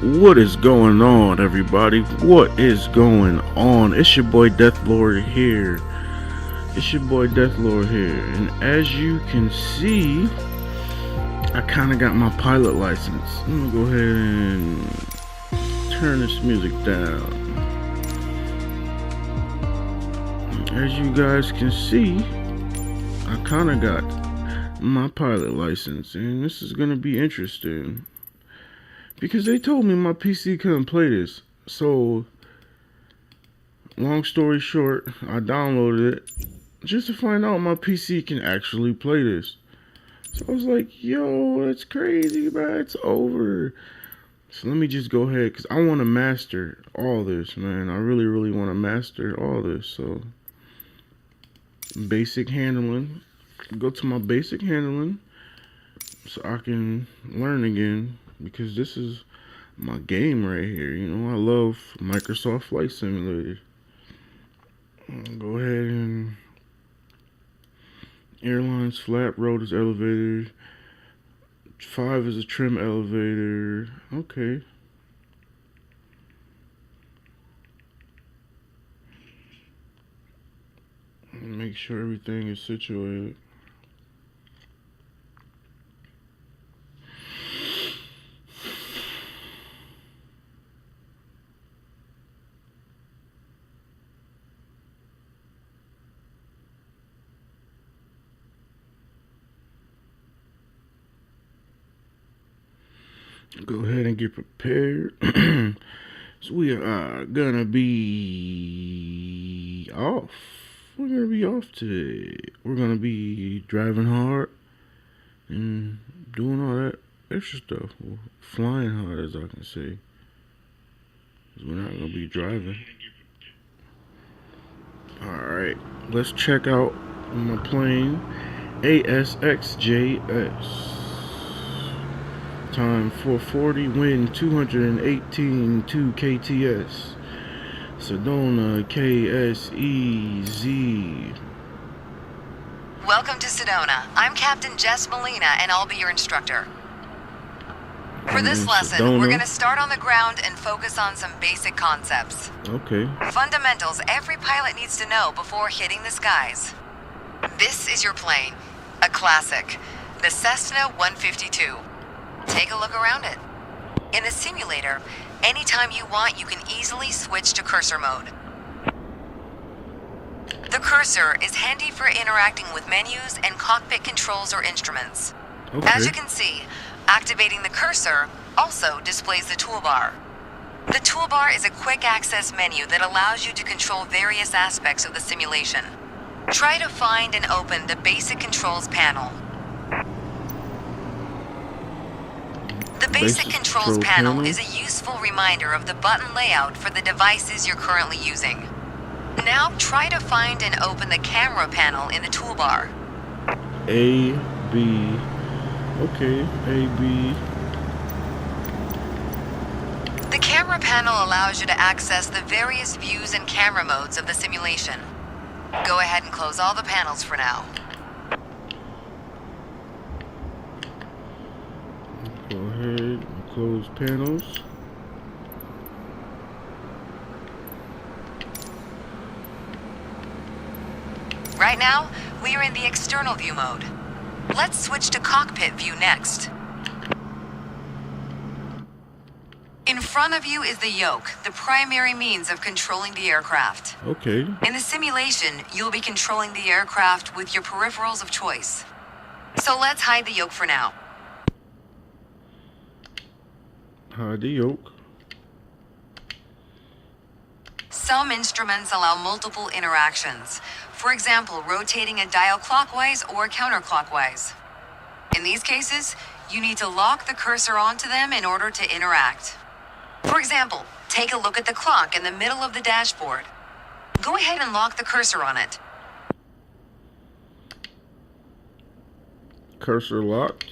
What is going on, everybody? What is going on? It's your boy Deathlord here. And as you can see, I kind of got my pilot license. I'm gonna go ahead and turn this music down. As you guys can see, I kind of got my pilot license, and this is gonna be interesting because they told me my PC couldn't play this. So, long story short, I downloaded it just to find out my PC can actually play this. So I was like, yo, that's crazy, man. It's over. So let me just go ahead, because I want to master all this, man. I really, really want to master all this. So, basic handling. Go to my basic handling so I can learn again, because this is my game right here. You know, I love Microsoft Flight Simulator. Go ahead and airlines, flap, rotors, elevators. 5 is a trim elevator. Okay. Make sure everything is situated. Go ahead and get prepared. So we are gonna be off. We're gonna be off today. We're gonna be driving hard and doing all that extra stuff. Or flying hard, as I can say. 'Cause we're not gonna be driving. Alright, let's check out my plane. ASXJS. Time 440, wind 218 2 KTS. Sedona KSEZ. Welcome to Sedona. I'm Captain Jess Molina, and I'll be your instructor. For this lesson, we're going to start on the ground and focus on some basic concepts. Okay. Fundamentals every pilot needs to know before hitting the skies. This is your plane, a classic, the Cessna 152. Take a look around it. In the simulator, anytime you want, you can easily switch to cursor mode. The cursor is handy for interacting with menus and cockpit controls or instruments. Okay. As you can see, activating the cursor also displays the toolbar. The toolbar is a quick access menu that allows you to control various aspects of the simulation. Try to find and open the basic controls panel. The basic controls panel is a useful reminder of the button layout for the devices you're currently using. Now try to find and open the camera panel in the toolbar. A, B. Okay, A, B. The camera panel allows you to access the various views and camera modes of the simulation. Go ahead and close all the panels for now. Go ahead and close panels. Right now, we are in the external view mode. Let's switch to cockpit view next. In front of you is the yoke, the primary means of controlling the aircraft. Okay. In the simulation, you'll be controlling the aircraft with your peripherals of choice. So let's hide the yoke for now. Hide the yoke. Some instruments allow multiple interactions. For example, rotating a dial clockwise or counterclockwise. In these cases, you need to lock the cursor onto them in order to interact. For example, take a look at the clock in the middle of the dashboard. Go ahead and lock the cursor on it. Cursor locked.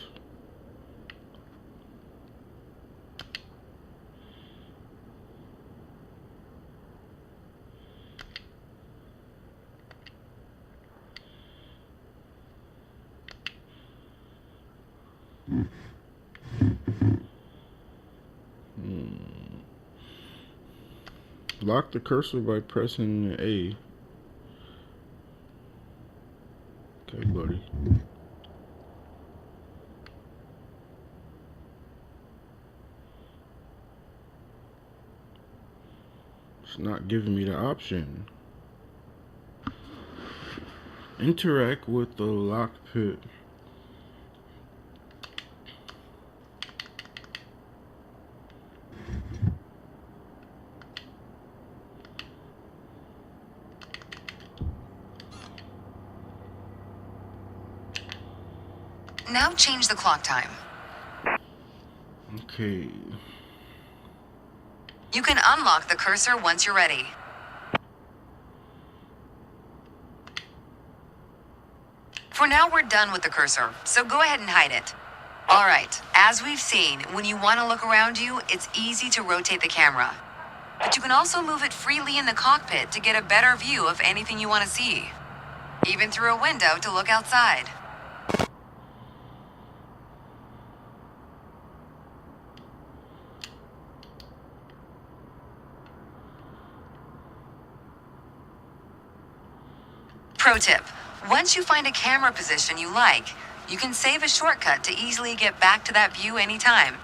Lock the cursor by pressing A. Okay, buddy. It's not giving me the option. Interact with the lockpit. Now change the clock time. Okay. You can unlock the cursor once you're ready. For now, we're done with the cursor, so go ahead and hide it. Alright, as we've seen, when you want to look around you, it's easy to rotate the camera. But you can also move it freely in the cockpit to get a better view of anything you want to see. Even through a window to look outside. Pro tip, once you find a camera position you like, you can save a shortcut to easily get back to that view anytime.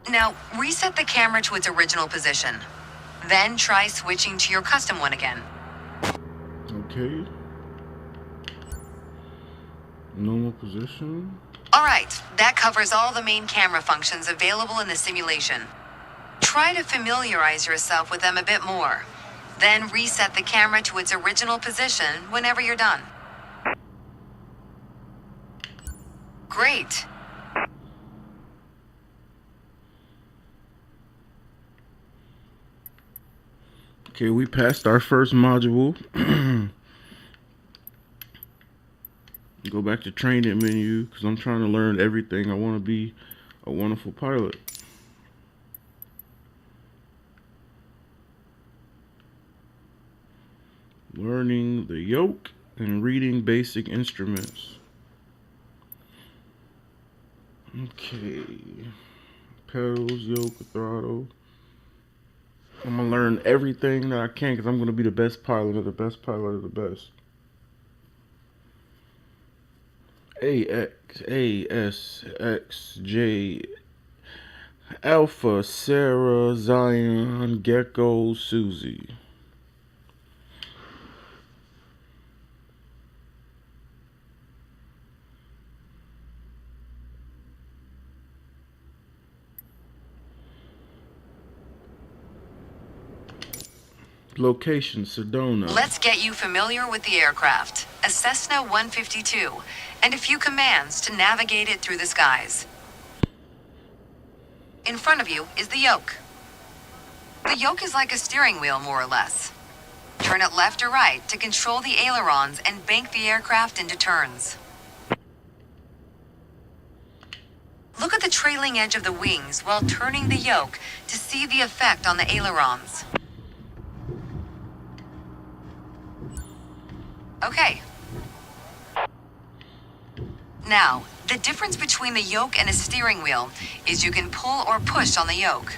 Now, reset the camera to its original position. Then try switching to your custom one again. Okay. Normal position. Alright, that covers all the main camera functions available in the simulation. Try to familiarize yourself with them a bit more. Then reset the camera to its original position whenever you're done. Great! Okay, we passed our first module. Go back to training menu because I'm trying to learn everything. I want to be a wonderful pilot. Learning the yoke and reading basic instruments. Okay. Pedals, yoke, throttle. I'm going to learn everything that I can because I'm going to be the best pilot of the best pilot of the best. AX, AS, X, J, Alpha, Sarah, Zion, Gecko, Susie. Location, Sedona. Let's get you familiar with the aircraft, a Cessna 152, and a few commands to navigate it through the skies. In front of you is the yoke. The yoke is like a steering wheel, more or less. Turn it left or right to control the ailerons and bank the aircraft into turns. Look at the trailing edge of the wings while turning the yoke to see the effect on the ailerons. Okay. Now, the difference between the yoke and a steering wheel is you can pull or push on the yoke.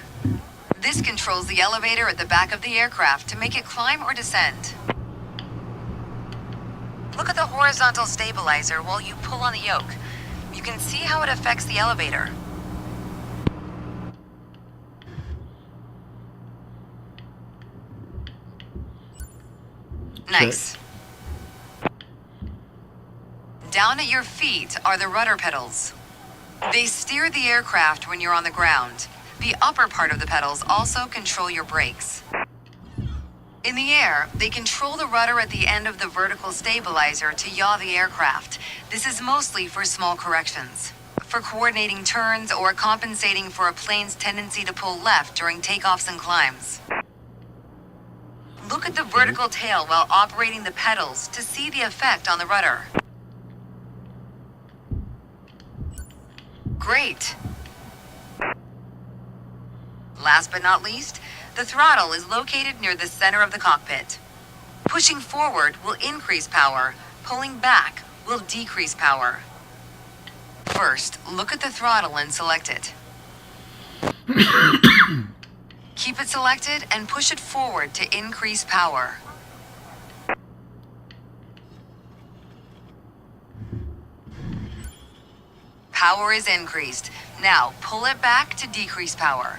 This controls the elevator at the back of the aircraft to make it climb or descend. Look at the horizontal stabilizer while you pull on the yoke. You can see how it affects the elevator. Nice. Down at your feet are the rudder pedals. They steer the aircraft when you're on the ground. The upper part of the pedals also control your brakes. In the air, they control the rudder at the end of the vertical stabilizer to yaw the aircraft. This is mostly for small corrections, for coordinating turns or compensating for a plane's tendency to pull left during takeoffs and climbs. Look at the vertical tail while operating the pedals to see the effect on the rudder. Great! Last but not least, the throttle is located near the center of the cockpit. Pushing forward will increase power, pulling back will decrease power. First, look at the throttle and select it. Keep it selected and push it forward to increase power. Power is increased. Now pull it back to decrease power.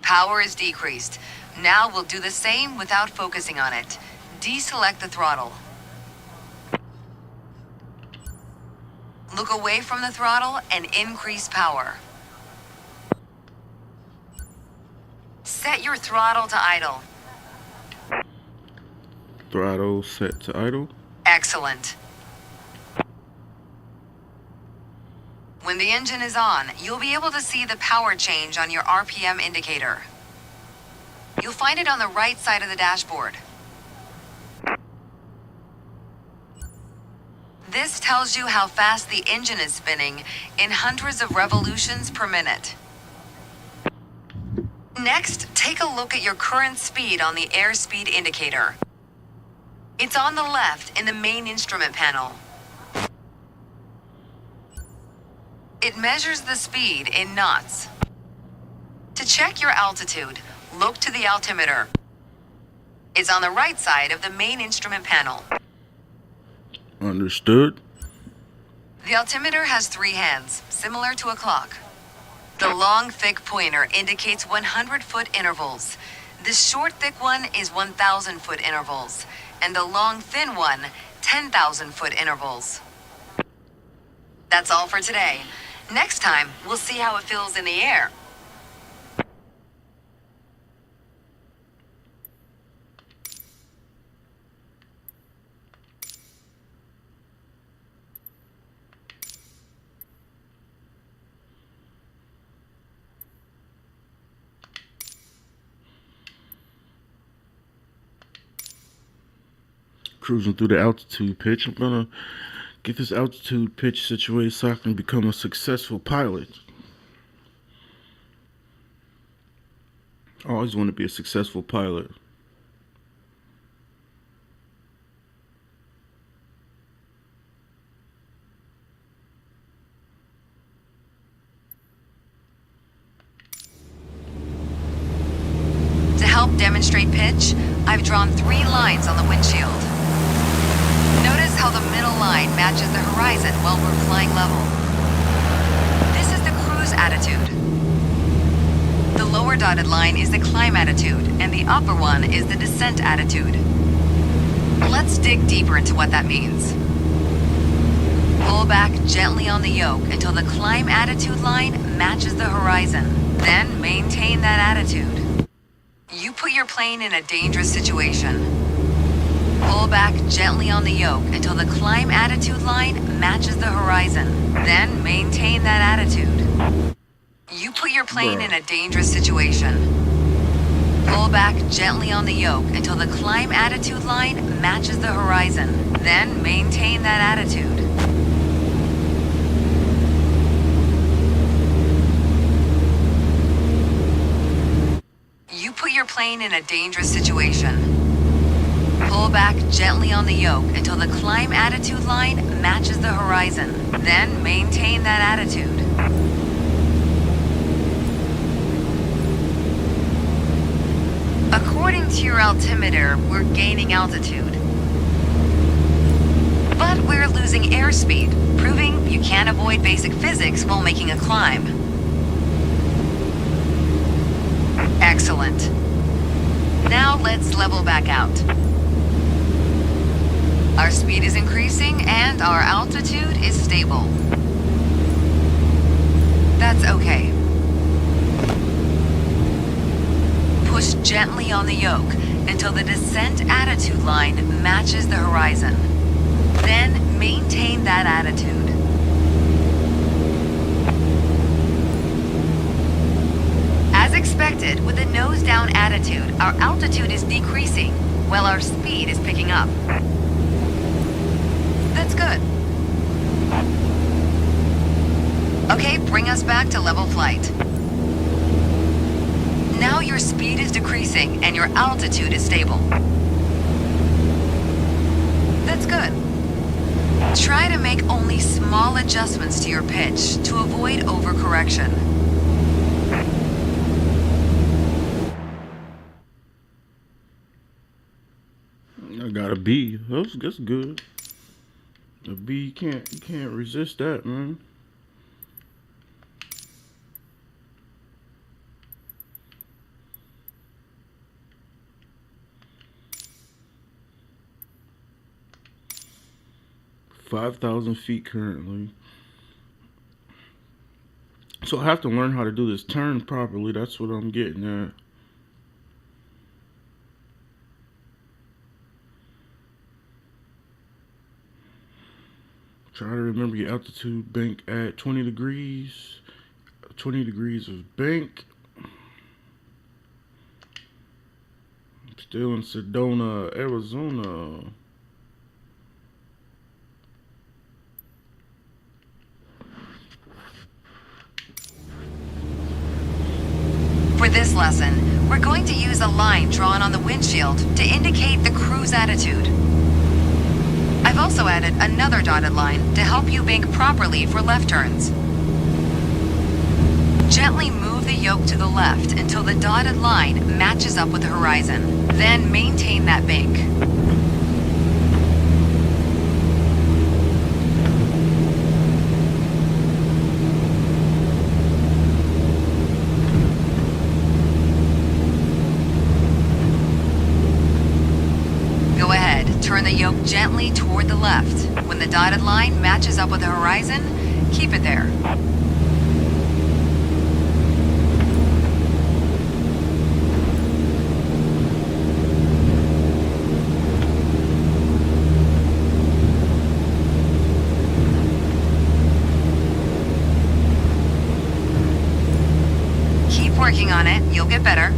Power is decreased. Now we'll do the same without focusing on it. Deselect the throttle. Look away from the throttle and increase power. Set your throttle to idle. Throttle set to idle. Excellent. When the engine is on, you'll be able to see the power change on your RPM indicator. You'll find it on the right side of the dashboard. This tells you how fast the engine is spinning in hundreds of revolutions per minute. Next, take a look at your current speed on the airspeed indicator. It's on the left in the main instrument panel. It measures the speed in knots. To check your altitude, look to the altimeter. It's on the right side of the main instrument panel. Understood. The altimeter has 3 hands, similar to a clock. The long, thick pointer indicates 100-foot intervals. The short, thick one is 1,000-foot intervals, and the long, thin one, 10,000-foot intervals. That's all for today. Next time, we'll see how it feels in the air. Cruising through the altitude pitch. I'm gonna get this altitude pitch situated so I can become a successful pilot. I always want to be a successful pilot. To help demonstrate pitch, I've drawn 3 lines on the windshield. Notice how the middle line matches the horizon while we're flying level. This is the cruise attitude. The lower dotted line is the climb attitude, and the upper one is the descent attitude. Let's dig deeper into what that means. Pull back gently on the yoke until the climb attitude line matches the horizon. Then maintain that attitude. You put your plane in a dangerous situation. Pull back gently on the yoke until the climb attitude line matches the horizon. Then maintain that attitude. You put your plane in a dangerous situation. Pull back gently on the yoke until the climb attitude line matches the horizon. Then maintain that attitude. You put your plane in a dangerous situation. Pull back gently on the yoke until the climb attitude line matches the horizon. Then maintain that attitude. According to your altimeter, we're gaining altitude. But we're losing airspeed, proving you can't avoid basic physics while making a climb. Excellent. Now let's level back out. Our speed is increasing and our altitude is stable. That's okay. Push gently on the yoke until the descent attitude line matches the horizon. Then maintain that attitude. As expected, with a nose down attitude, our altitude is decreasing while our speed is picking up. That's good. Okay, bring us back to level flight. Now your speed is decreasing and your altitude is stable. That's good. Try to make only small adjustments to your pitch to avoid overcorrection. I got a B. That's good. A B, you can't resist that, man. $5,000 feet currently. So I have to learn how to do this turn properly. That's what I'm getting at. Try to remember your altitude bank at 20 degrees. 20 degrees of bank. Still in Sedona, Arizona. For this lesson, we're going to use a line drawn on the windshield to indicate the cruise attitude. I've also added another dotted line to help you bank properly for left turns. Gently move the yoke to the left until the dotted line matches up with the horizon. Then maintain that bank. Go ahead, turn the yoke gently toward the left. When the dotted line matches up with the horizon, keep it there. Keep working on it, you'll get better.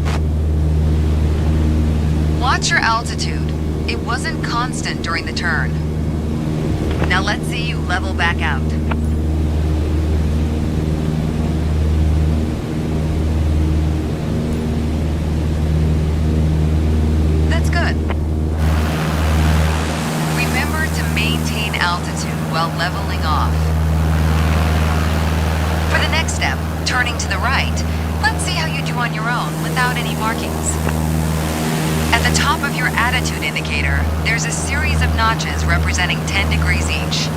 Watch your altitude. It wasn't constant during the turn. Now let's see you level back out. That's good. Remember to maintain altitude while leveling off. For the next step, turning to the right, let's see how you do on your own without any markings. At the top of your attitude indicator, there's a series of notches representing 10 degrees each.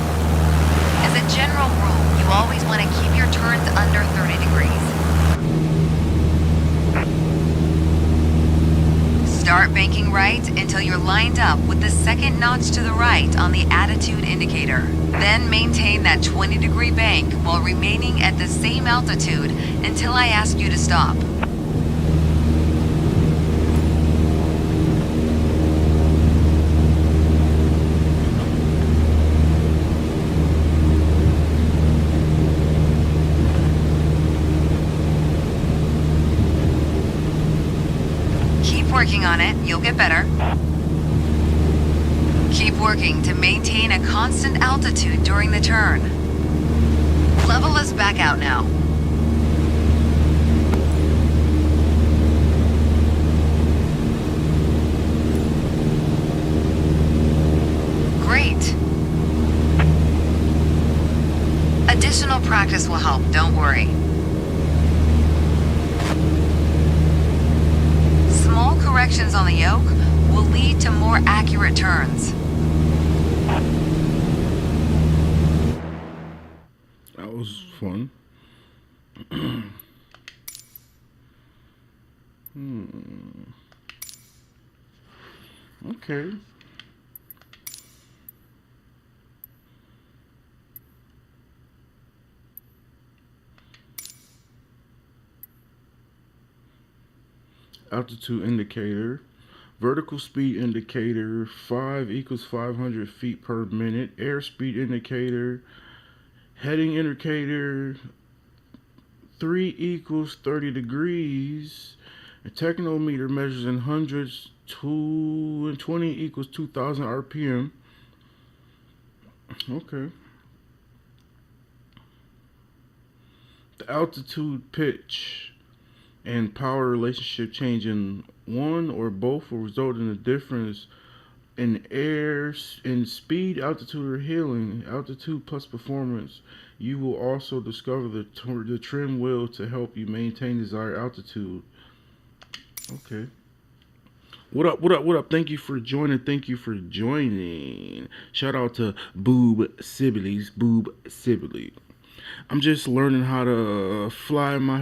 As a general rule, you always want to keep your turns under 30 degrees. Start banking right until you're lined up with the second notch to the right on the attitude indicator. Then maintain that 20-degree bank while remaining at the same altitude until I ask you to stop. Working on it, you'll get better. Keep working to maintain a constant altitude during the turn. Level us back out now. Great. Additional practice will help, don't worry. Small corrections on the yoke will lead to more accurate turns. That was fun. Okay. Altitude indicator, vertical speed indicator, 5 equals 500 feet per minute, airspeed indicator, heading indicator, 3 equals 30 degrees, a technometer measures in hundreds, 2 and 20 equals 2,000 RPM. Okay. The altitude, pitch, and power relationship change in one or both will result in a difference in air, in speed, altitude, or healing, altitude plus performance. You will also discover the trim wheel to help you maintain desired altitude. Okay. What up, what up, what up? Thank you for joining. Thank you for joining. Shout out to Boob Sibley's Boob Sibley. I'm just learning how to fly my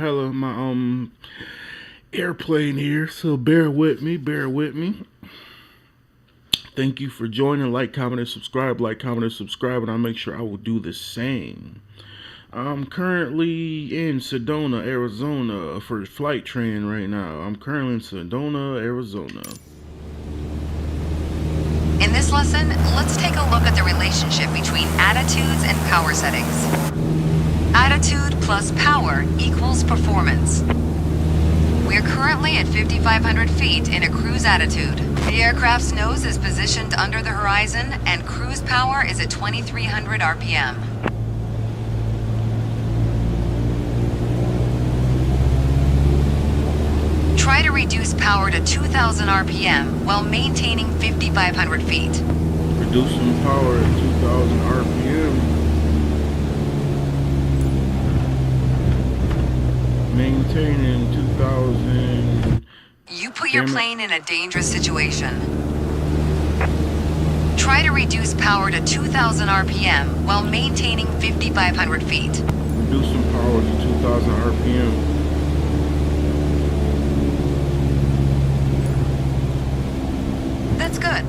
airplane here, so bear with me, bear with me. Thank you for joining. Like, comment, and subscribe. Like, comment, and subscribe, and I'll make sure I will do the same. I'm currently in Sedona, Arizona for flight training right now. I'm currently in Sedona, Arizona. In this lesson, let's take a look at the relationship between attitudes and power settings. Attitude plus power equals performance. We're currently at 5,500 feet in a cruise attitude. The aircraft's nose is positioned under the horizon and cruise power is at 2,300 RPM. Try to reduce power to 2,000 RPM while maintaining 5,500 feet. Reducing power at 2,000 RPM. Maintaining 2,000. You put your plane in a dangerous situation. Try to reduce power to 2,000 RPM while maintaining 5,500 feet. Reducing power to 2,000 RPM. That's good.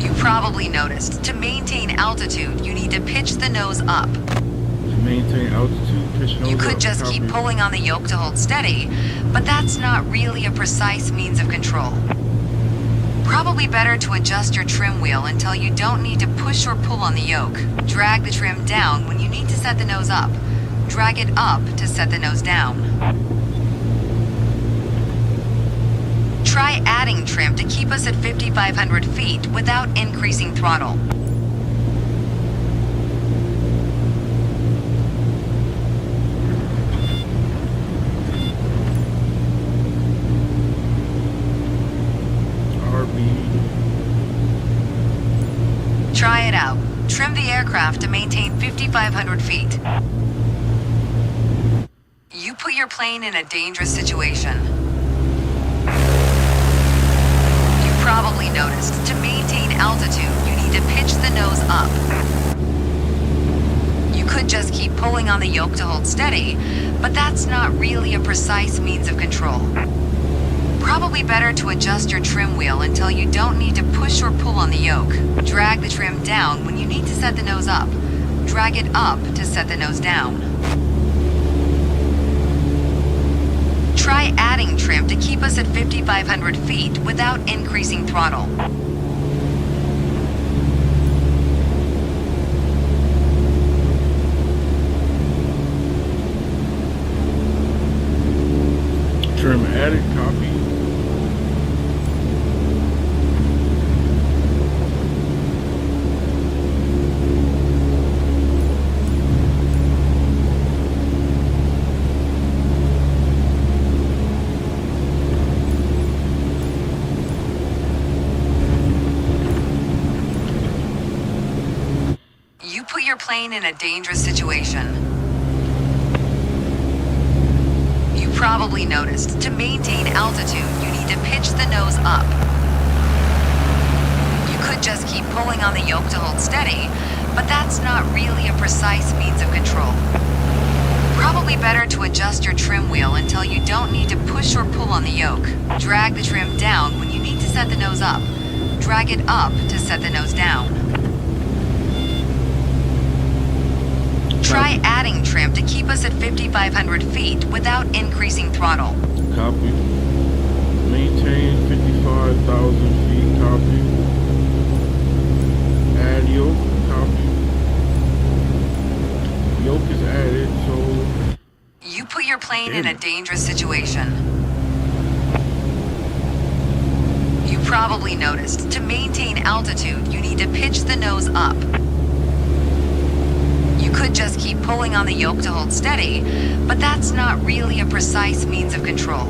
You probably noticed, to maintain altitude, you need to pitch the nose up. To maintain altitude, pitch nose up. You could just keep pulling on the yoke to hold steady, but that's not really a precise means of control. Probably better to adjust your trim wheel until you don't need to push or pull on the yoke. Drag the trim down when you need to set the nose up. Drag it up to set the nose down. Try adding trim to keep us at 5,500 feet without increasing throttle. Try it out. Trim the aircraft to maintain 5,500 feet. You put your plane in a dangerous situation. Probably noticed, to maintain altitude, you need to pitch the nose up. You could just keep pulling on the yoke to hold steady, but that's not really a precise means of control. Probably better to adjust your trim wheel until you don't need to push or pull on the yoke. Drag the trim down when you need to set the nose up. Drag it up to set the nose down. Try adding trim to keep us at 5,500 feet without increasing throttle. Trim added, copy. Plane in a dangerous situation. You probably noticed, to maintain altitude, you need to pitch the nose up. You could just keep pulling on the yoke to hold steady, but that's not really a precise means of control. Probably better to adjust your trim wheel until you don't need to push or pull on the yoke. Drag the trim down when you need to set the nose up. Drag it up to set the nose down. Try adding trim to keep us at 5,500 feet without increasing throttle. Copy. Maintain 55,000 feet. Copy. Add yoke. Copy. Yoke is added, so... You put your plane in a dangerous situation. You probably noticed, to maintain altitude, you need to pitch the nose up. You could just keep pulling on the yoke to hold steady, but that's not really a precise means of control.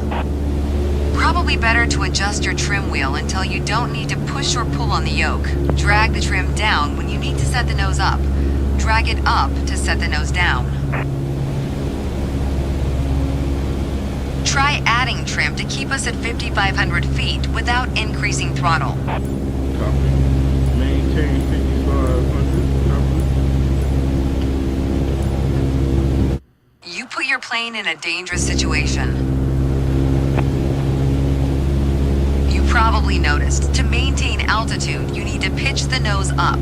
Probably Probably better to adjust your trim wheel until you don't need to push or pull on the yoke. Drag the trim down when you need to set the nose up. Drag it up to set the nose down. Try adding trim to keep us at 5,500 feet without increasing throttle. Copy. Maintain 5,500. Copy. You put your plane in a dangerous situation. You probably noticed, to maintain altitude, you need to pitch the nose up.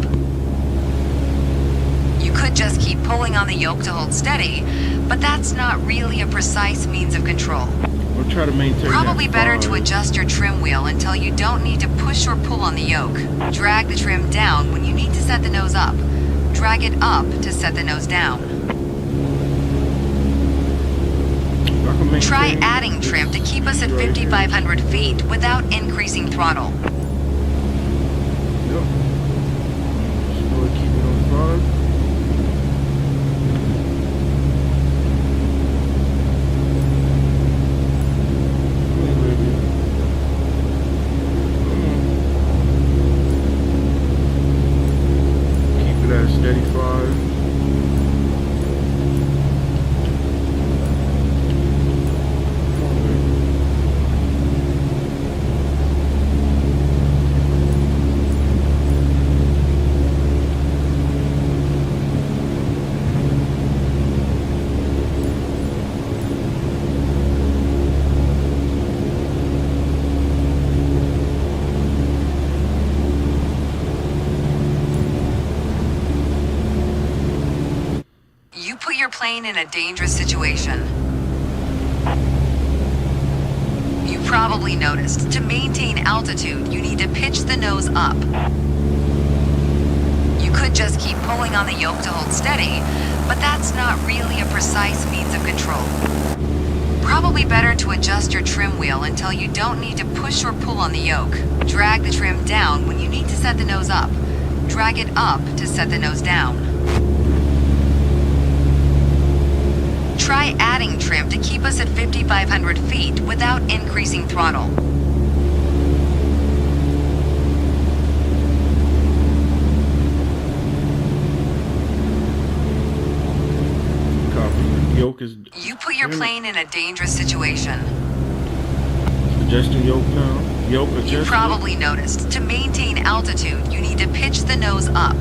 You could just keep pulling on the yoke to hold steady, but that's not really a precise means of control. We'll try to maintain Probably that better to 5. adjust your trim wheel until you don't need to push or pull on the yoke. Drag the trim down when you need to set the nose up. Drag it up to set the nose down. Try adding trim to keep us at 5,500 feet without increasing throttle. Yep. Just go and keep it on 5. Come on, baby. Come on. Keep it at a steady 5. You put your plane in a dangerous situation. You probably noticed, to maintain altitude, you need to pitch the nose up. You could just keep pulling on the yoke to hold steady, but that's not really a precise means of control. Probably better to adjust your trim wheel until you don't need to push or pull on the yoke. Drag the trim down when you need to set the nose up. Drag it up to set the nose down. Try adding trim to keep us at 5,500 feet without increasing throttle. Copy. Yoke is You put your plane in a dangerous situation. adjusting yoke now. Yoke adjusting. You probably noticed, to maintain altitude, you need to pitch the nose up.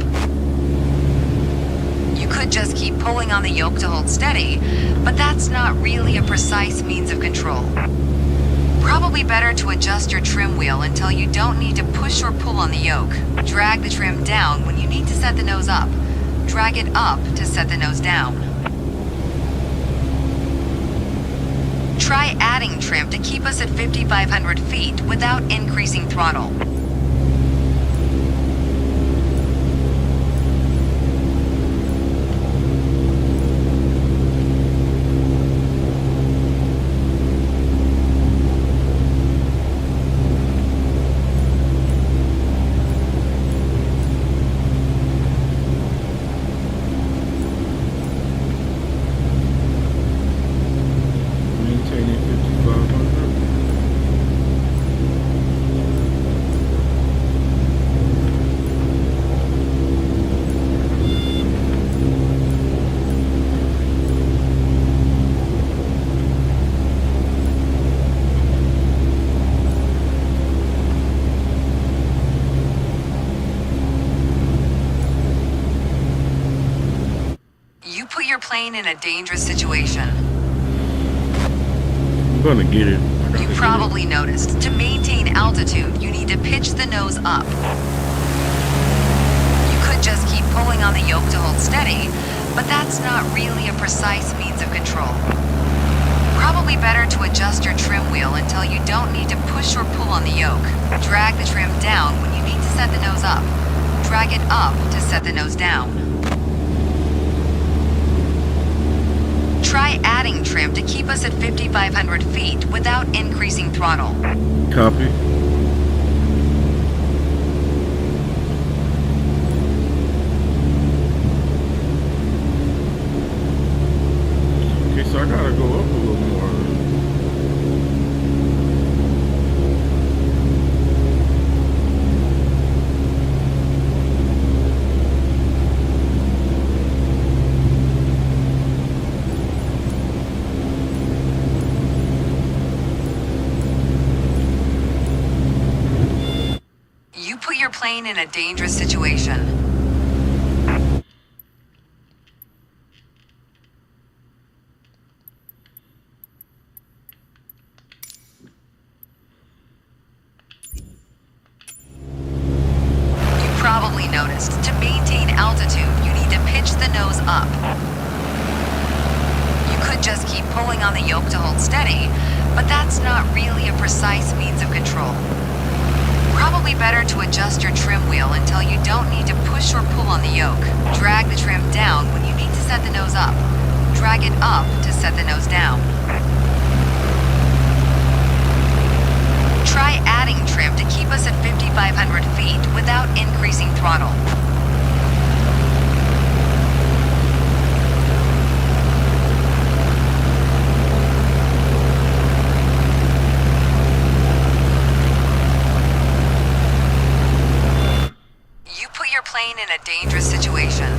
You could just keep pulling on the yoke to hold steady, but that's not really a precise means of control. Probably better to adjust your trim wheel until you don't need to push or pull on the yoke. Drag the trim down when you need to set the nose up. Drag it up to set the nose down. Try adding trim to keep us at 5,500 feet without increasing throttle. Maintaining 5,500. You put your plane in a dangerous situation. I'm gonna get it. You probably noticed, to maintain altitude, you need to pitch the nose up. You could just keep pulling on the yoke to hold steady, but that's not really a precise means of control. Probably better to adjust your trim wheel until you don't need to push or pull on the yoke. Drag the trim down when you need to set the nose up. Drag it up to set the nose down. Try adding trim to keep us at 5,500 feet without increasing throttle. Copy. Okay, so I gotta go up a little more. plane in a dangerous situation. Probably noticed, to maintain altitude, you need to pitch the nose up. You could just keep pulling on the yoke to hold steady, but that's not really a precise means of control. Probably better to adjust your trim wheel until you don't need to push or pull on the yoke. Drag the trim down when you need to set the nose up. Drag it up to set the nose down. Try adding trim to keep us at 5,500 feet without increasing throttle. You put your plane in a dangerous situation.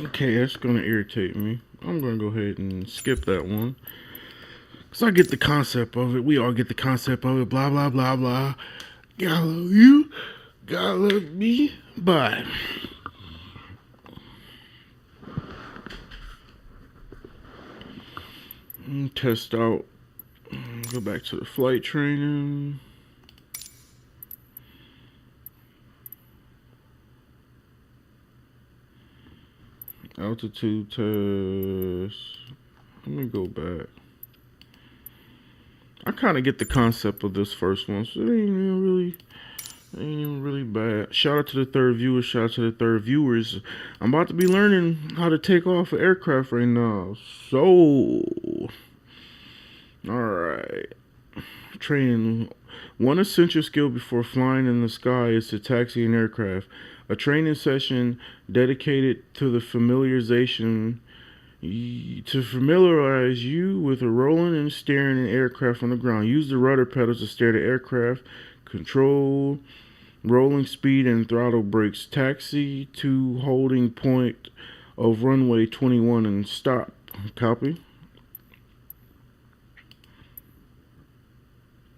Okay, that's gonna irritate me. I'm gonna go ahead and skip that one. So I get the concept of it. We all get the concept of it. Blah, blah, blah, blah. Gotta love you. Gotta love me. Bye. Test out. Go back to the flight training. Altitude test. Let me go back. I kind of get the concept of this first one, so it ain't even really bad. Shout out to the third viewer. Shout out to the third viewers. I'm about to be learning how to take off an aircraft right now. So, all right. Training. One essential skill before flying in the sky is to taxi an aircraft. A training session dedicated to the familiarization. To familiarize you with a rolling and steering an aircraft on the ground. Use the rudder pedals to steer the aircraft. Control rolling speed and throttle brakes. Taxi to holding point of runway 21 and stop. Copy.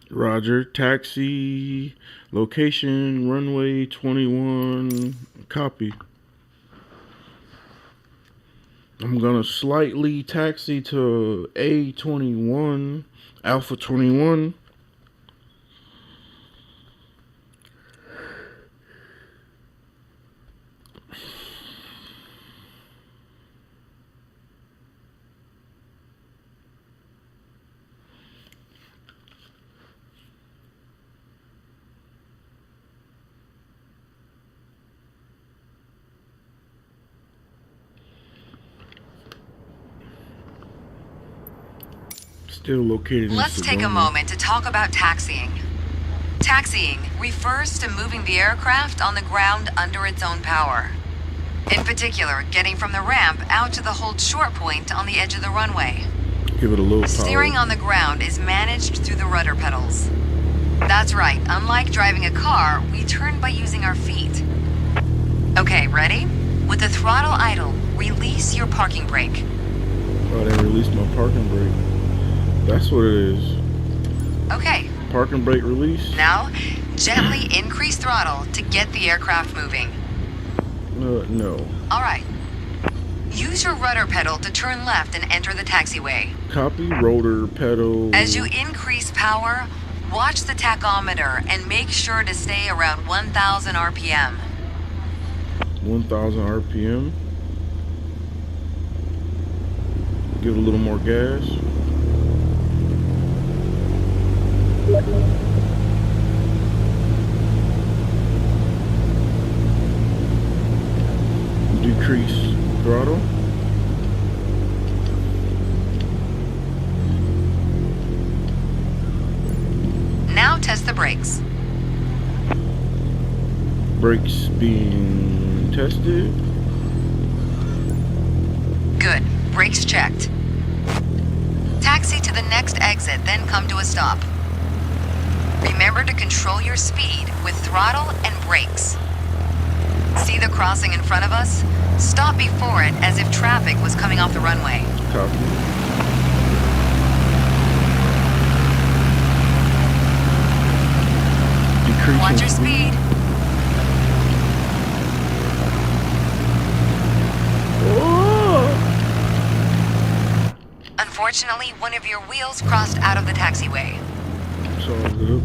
Roger. Taxi location runway 21. Copy. I'm gonna slightly taxi to A21, Alpha 21. Still located in Let's take a moment to talk about taxiing. Taxiing refers to moving the aircraft on the ground under its own power. In particular, getting from the ramp out to the hold short point on the edge of the runway. Give it a little power. Steering on the ground is managed through the rudder pedals. That's right, unlike driving a car, we turn by using our feet. Okay, ready? With the throttle idle, release your parking brake. Oh, they released my parking brake. That's what it is. Okay. Parking brake release. Now, gently increase throttle to get the aircraft moving. No. All right. Use your rudder pedal to turn left and enter the taxiway. Copy rotor pedal. As you increase power, watch the tachometer and make sure to stay around 1,000 RPM. 1,000 RPM. Give it a little more gas. Decrease throttle. Now test the brakes. Brakes being tested. Good. Brakes checked. Taxi to the next exit, then come to a stop. Remember to control your speed with throttle and brakes. See the crossing in front of us? Stop before it as if traffic was coming off the runway. Copy. Watch your speed. Oh. Unfortunately, one of your wheels crossed out of the taxiway. It's all good.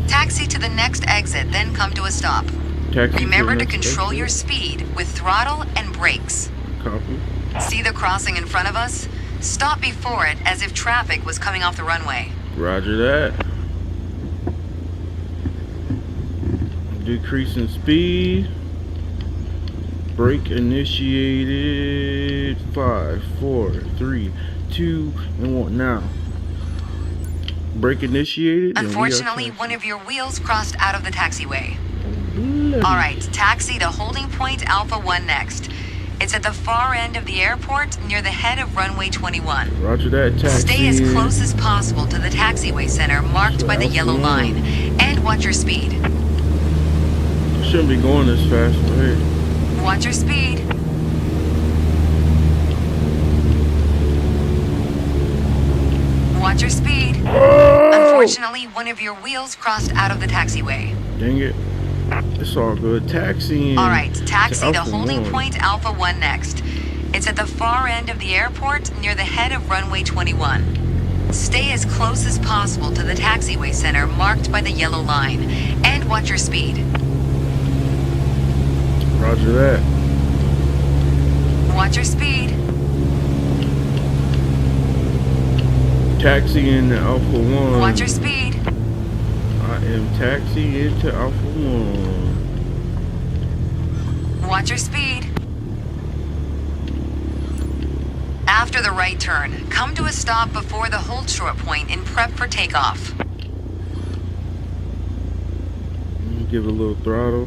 Taxi to the next exit, then come to a stop. Taxi Remember the to next control exit. your speed with throttle and brakes. Copy. See the crossing in front of us? Stop before it as if traffic was coming off the runway. Roger that. Decreasing speed. Brake initiated. 5, 4, 3, 2, and 1. Now. Brake initiated. Unfortunately, one of your wheels crossed out of the taxiway. Bloody. Alright, taxi to holding point Alpha 1 next. It's at the far end of the airport near the head of runway 21. Roger that. Taxi. Stay as close as possible to the taxiway center marked by the yellow line. And watch your speed. Shouldn't be going this fast, but hey. Watch your speed. Watch your speed. Oh! Unfortunately, one of your wheels crossed out of the taxiway. Dang it. It's all good. Taxiing. Alright, taxi to Alpha holding 1. point Alpha 1 next. It's at the far end of the airport near the head of runway 21. Stay as close as possible to the taxiway center marked by the yellow line. And watch your speed. Roger that. Watch your speed. Taxiing to Alpha 1. Watch your speed. I am taxiing to Alpha 1. Watch your speed. After the right turn, come to a stop before the hold short point and prep for takeoff. Give it a little throttle.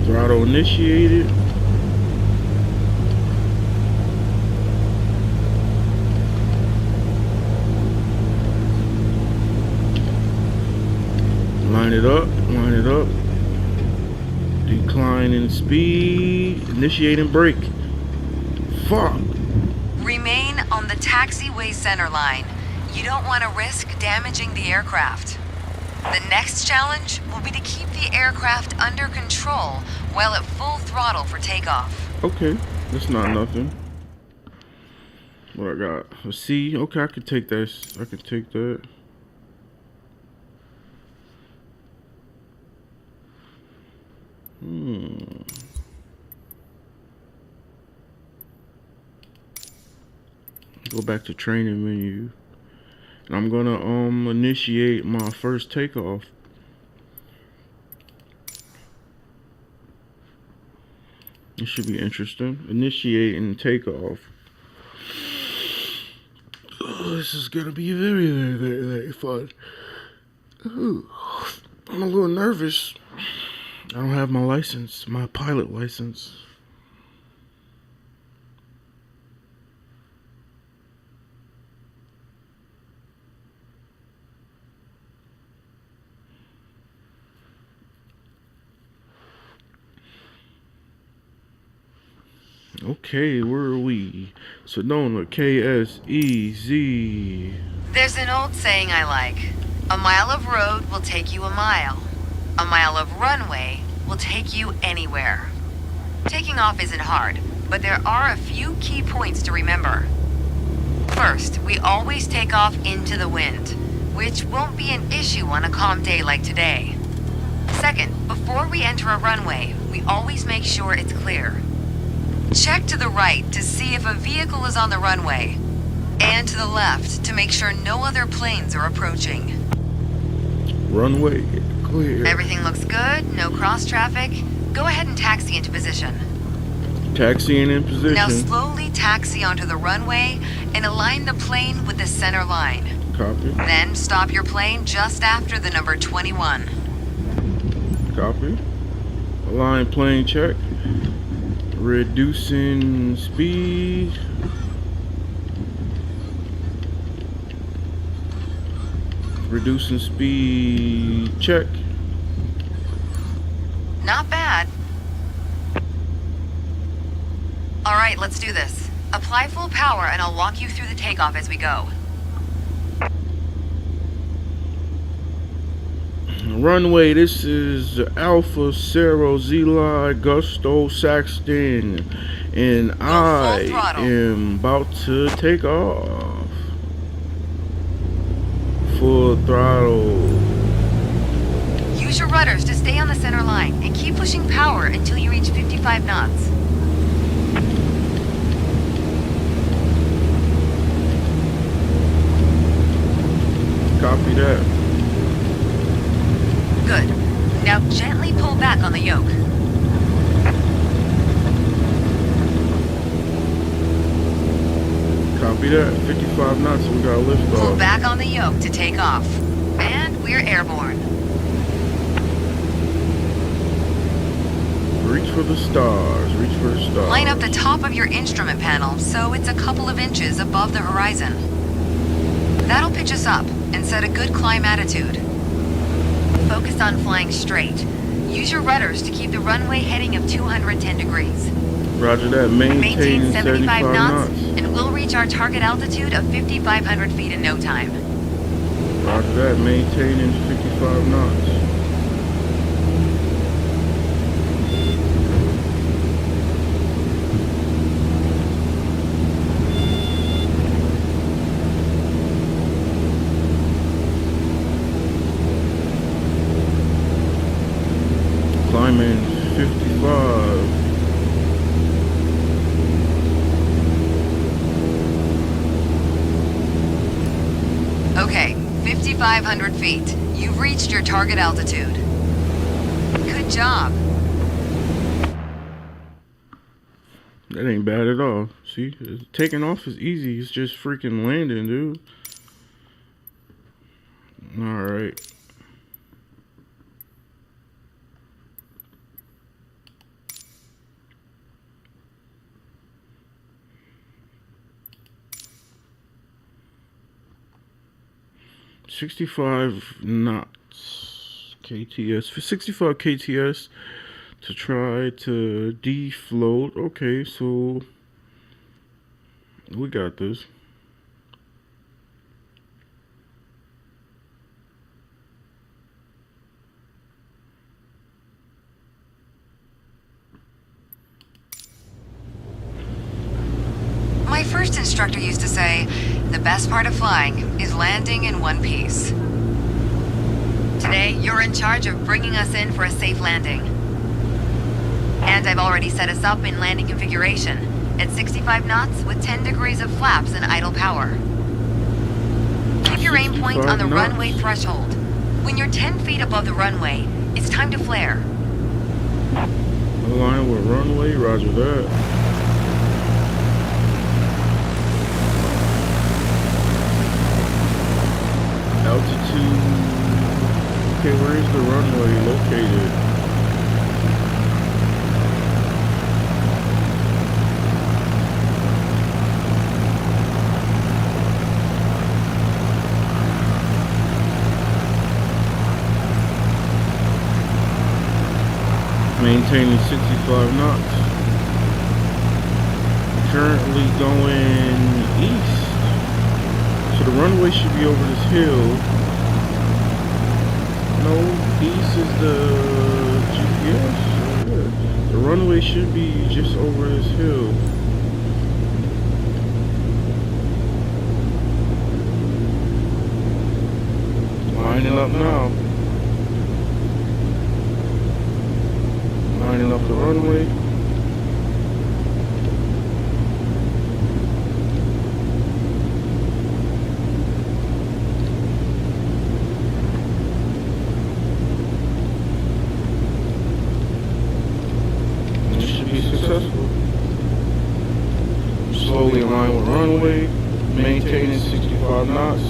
Throttle initiated. Line it up, line it up. Decline in speed. Initiating brake. Fuck. Remain on the taxiway center line. You don't want to risk damaging the aircraft. The next challenge will be to keep the aircraft under control while at full throttle for takeoff. Okay, that's not nothing. What I got? A C. Okay, I can take that. I can take that. Go back to training menu. And I'm gonna initiate my first takeoff. This should be interesting. Initiating takeoff. Oh, this is gonna be very, very, very, very fun. Ooh, I'm a little nervous. I don't have my license, my pilot license. Okay, where are we? Sedona, KSEZ. There's an old saying I like. A mile of road will take you a mile. A mile of runway will take you anywhere. Taking off isn't hard, but there are a few key points to remember. First, we always take off into the wind, which won't be an issue on a calm day like today. Second, before we enter a runway, we always make sure it's clear. Check to the right to see if a vehicle is on the runway, and to the left to make sure no other planes are approaching. Runway clear. Everything looks good, no cross traffic. Go ahead and taxi into position. Taxiing in position. Now slowly taxi onto the runway and align the plane with the center line. Copy. Then stop your plane just after the number 21. Copy. Align plane check. Reducing speed. Reducing speed check. Not bad. Alright, let's do this. Apply full power and I'll walk you through the takeoff as we go. Runway, this is Alpha Cerro Zeli Gusto Saxton, and I am about to take off. Full throttle. Use your rudders to stay on the center line and keep pushing power until you reach 55 knots. Copy that. Good. Now gently pull back on the yoke. Copy that. 55 knots, we got lift off. Pull back on the yoke to take off. And we're airborne. Reach for the stars. Reach for the stars. Line up the top of your instrument panel so it's a couple of inches above the horizon. That'll pitch us up and set a good climb attitude. Focus on flying straight. Use your rudders to keep the runway heading of 210 degrees. Roger that. Maintain 75 knots. And we'll reach our target altitude of 5,500 feet in no time. Roger that. Maintaining 55 knots. Climbing 55. Okay, 5,500 feet. You've reached your target altitude. Good job. That ain't bad at all. See, taking off is easy. It's just freaking landing, dude. All right. $65 knots KTS for 65 KTS to try to defloat. Okay, so we got this. My first instructor used to say, the best part of flying is landing in one piece. Today, you're in charge of bringing us in for a safe landing. And I've already set us up in landing configuration at 65 knots with 10 degrees of flaps and idle power. Keep your aim point on the runway threshold. When you're 10 feet above the runway, it's time to flare. Align with runway, roger that. Altitude. Okay, where is the runway located? Maintaining 65 knots. Currently going east. So the runway should be over this hill. No, east is the GPS. Yeah. The runway should be just over this hill. Lining up now. Lining up the runway. Successful. Slowly align with runway, maintaining 65 knots.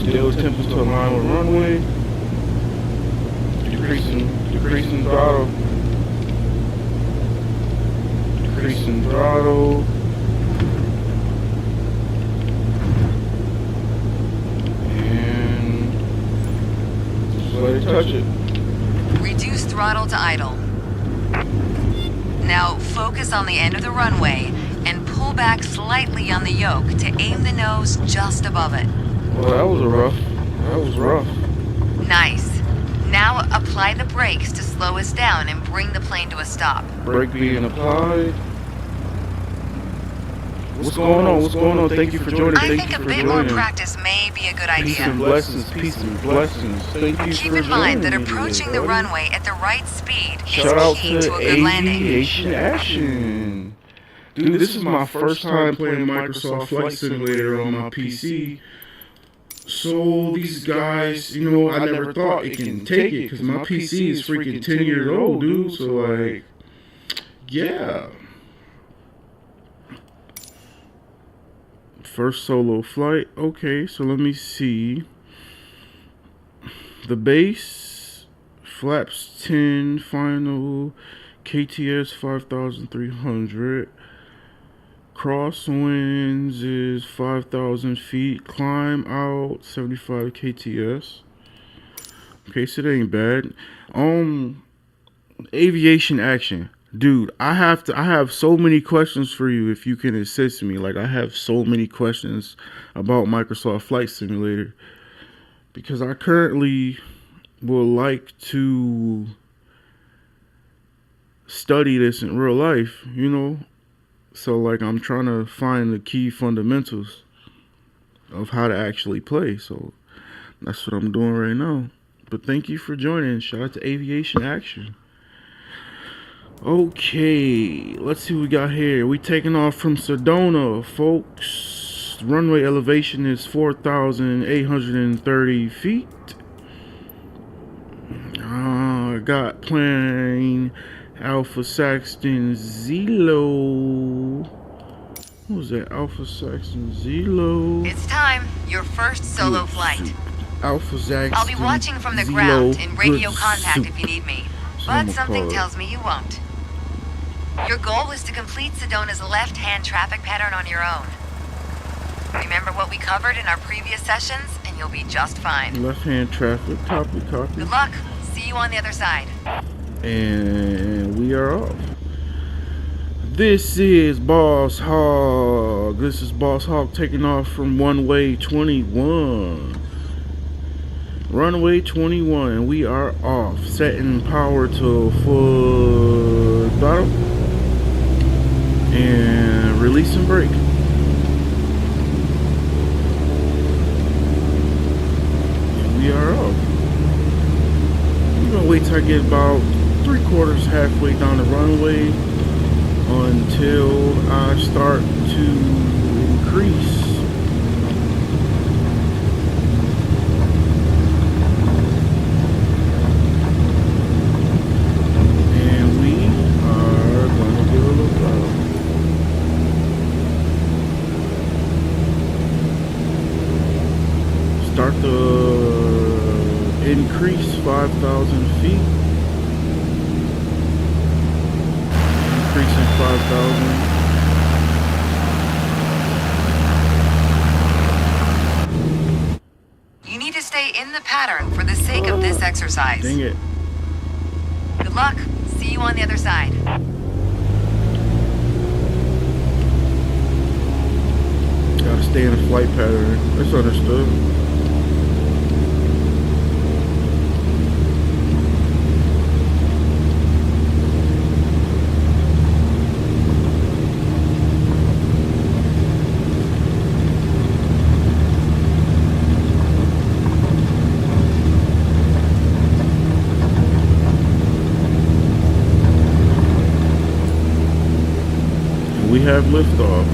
Still attempting to align with runway. Decreasing throttle. increasing throttle. And just let it touch it. Reduce throttle to idle. Now focus on the end of the runway and pull back slightly on the yoke to aim the nose just above it. Well, that was rough. Nice. Now apply the brakes to slow us down and bring the plane to a stop. Brake being applied. What's going on? Thank you for joining. I think a bit more practice may be a good Peace and idea. blessings. Thank you Keep for in mind that joining me approaching today, the buddy. runway at the right speed Shout out is key to to a good landing. Aviation Action. Dude, this is my first time playing Microsoft Flight Simulator on my PC. So these guys, you know, I never thought it can take it because my PC is freaking 10 years old, dude. So like, yeah. First solo flight. Okay, so let me see. The base, flaps 10, final, KTS 5,300. Crosswinds is 5,000 feet. Climb out 75 KTS. Okay, so that ain't bad. Aviation Action. Dude, I have so many questions for you if you can assist me. Like, I have so many questions about Microsoft Flight Simulator because I currently would like to study this in real life, you know? So, like, I'm trying to find the key fundamentals of how to actually play. So, that's what I'm doing right now. But thank you for joining. Shout out to Aviation Action. Okay, let's see what we got here. We taking off from Sedona, folks. Runway elevation is 4,830 feet. Got plane Alpha Saxton Zelo. What was that? Alpha Saxton Zelo. It's time. Your first solo flight. Alpha Saxton. I'll be watching from the Zelo, ground in radio good contact soup. if you need me. So But I'ma something call it. tells me you won't. Your goal is to complete Sedona's left-hand traffic pattern on your own. Remember what we covered in our previous sessions, and you'll be just fine. Left-hand traffic. Copy. Good luck. See you on the other side. And we are off. This is Boss Hog. This is Boss Hog taking off from runway 21. Runway 21. We are off. Setting power to full throttle. And releasing brake. And we are off. I'm gonna wait till I get about 3/4 halfway down the runway until I start to increase. And we are gonna give a little throttle. Start the increase 5,000 feet. Increasing 5,000. You need to stay in the pattern for the sake of this exercise. Dang it. Good luck. See you on the other side. Gotta stay in a flight pattern. That's understood. We have liftoff.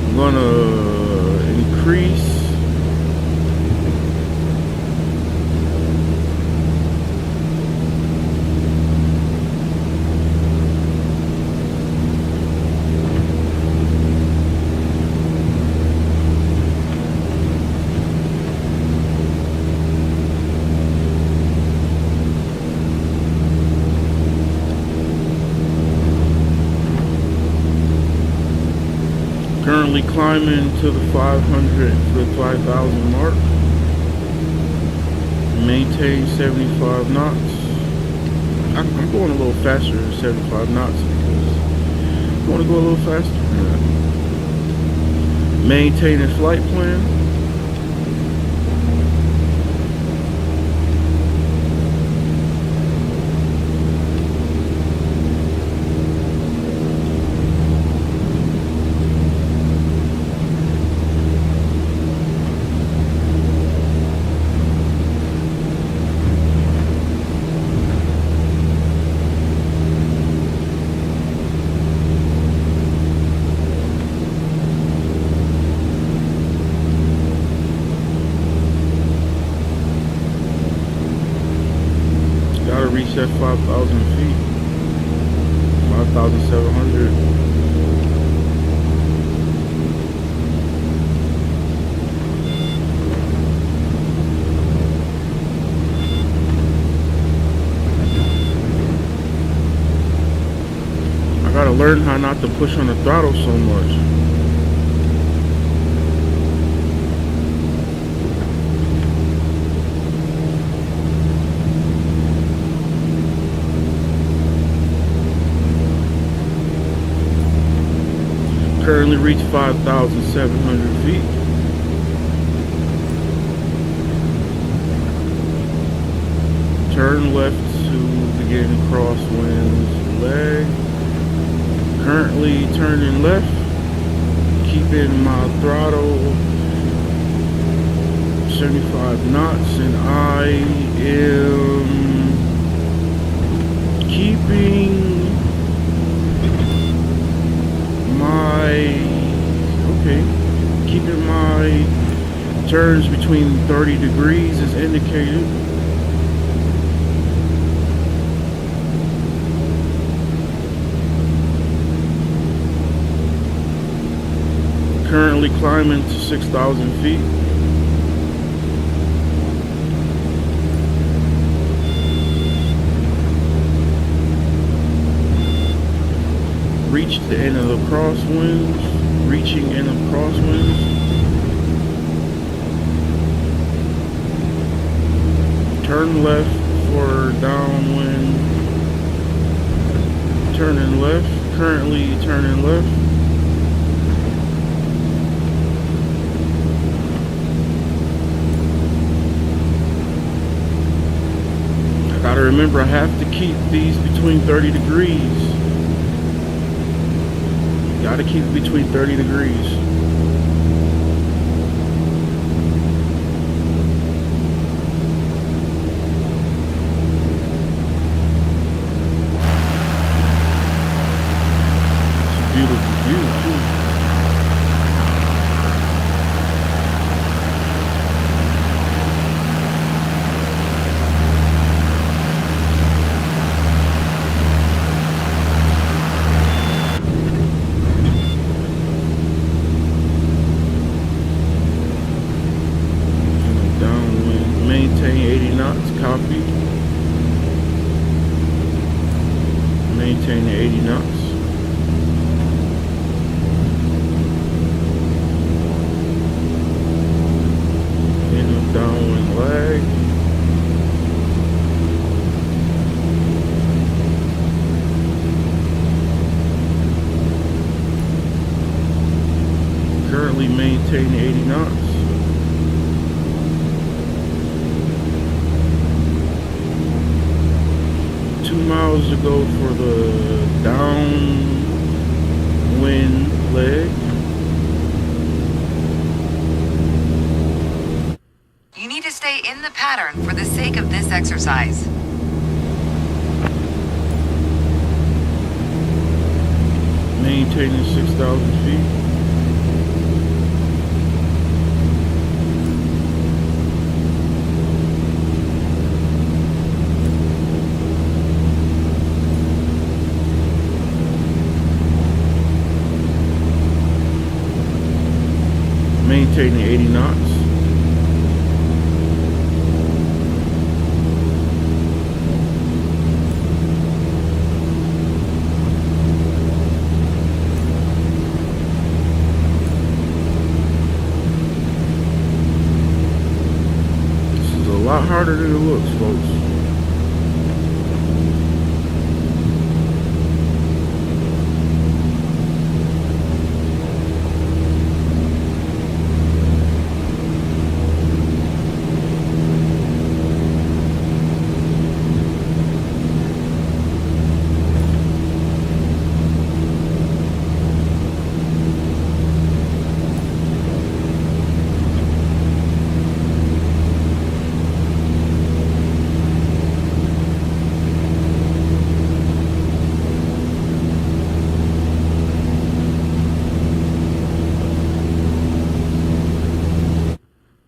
I'm gonna increase. Currently climbing to the 500 to the 5,000 mark. Maintain 75 knots. I'm going a little faster than 75 knots because I want to go a little faster. Maintaining flight plan. Gotta reach that 5,000 feet. 5,700. I gotta learn how not to push on the throttle so much. Currently reached 5,700 feet. Turn left to begin crosswinds leg. Currently turning left, keeping my throttle 75 knots, and I am keeping keeping my turns between 30 degrees as indicated. Currently climbing to 6,000 feet. Reached the end of the crosswinds. Reaching end of crosswinds. Turn left for downwind. Turning left. Currently turning left. I gotta remember I have to keep these between 30 degrees. Gotta keep it between 30 degrees. It's a beautiful view too. Maintain 80 knots, copy. Maintain 80 knots. In a downwind lag. Currently maintaining 80 knots. 2 miles to go for the downwind leg. You need to stay in the pattern for the sake of this exercise. Maintaining 6,000 feet. Maintaining 80 knots. harder than it looks, folks.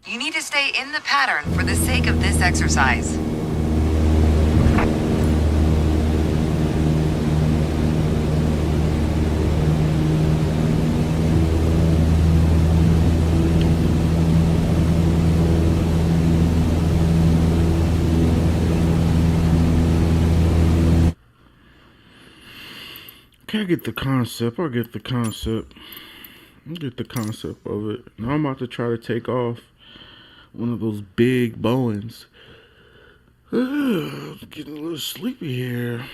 You need to stay in the pattern for the sake of this exercise. Okay, I get the concept. I get the concept. I get the concept of it. Now I'm about to try to take off one of those big Boeings. I'm getting a little sleepy here.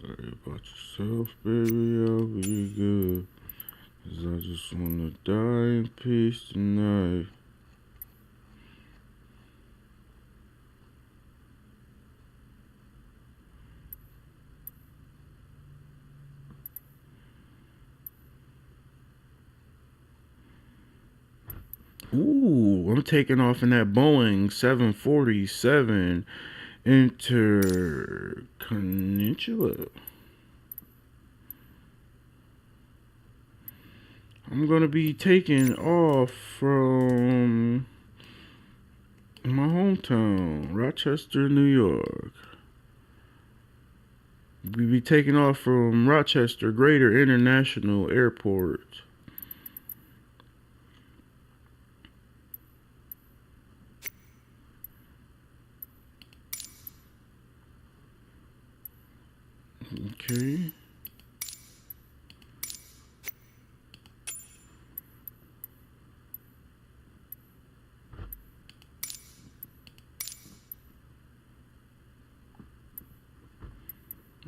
Worry about yourself, baby. I'll be good. 'Cause I just wanna die in peace tonight. Ooh, I'm taking off in that Boeing 747 Intercontinental. I'm gonna be taking off from my hometown, Rochester, New York. We be taking off from Rochester Greater International Airport. Okay.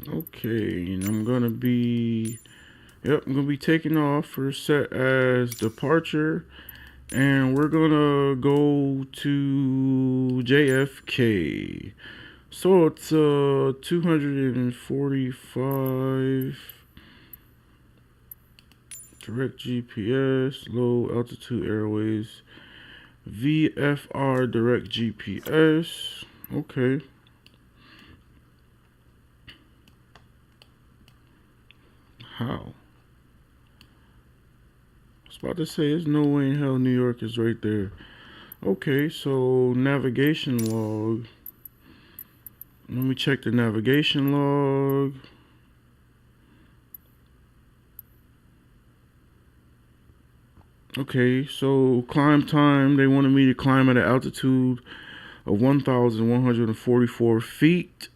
Okay, and I'm gonna be taking off for set as departure, and we're gonna go to JFK. So it's 245 direct GPS, low altitude airways, VFR direct GPS. Okay. How? I was about to say, there's no way in hell New York is right there. Okay, so navigation log. Let me check the navigation log. Okay, so climb time. They wanted me to climb at an altitude of 1,144 feet.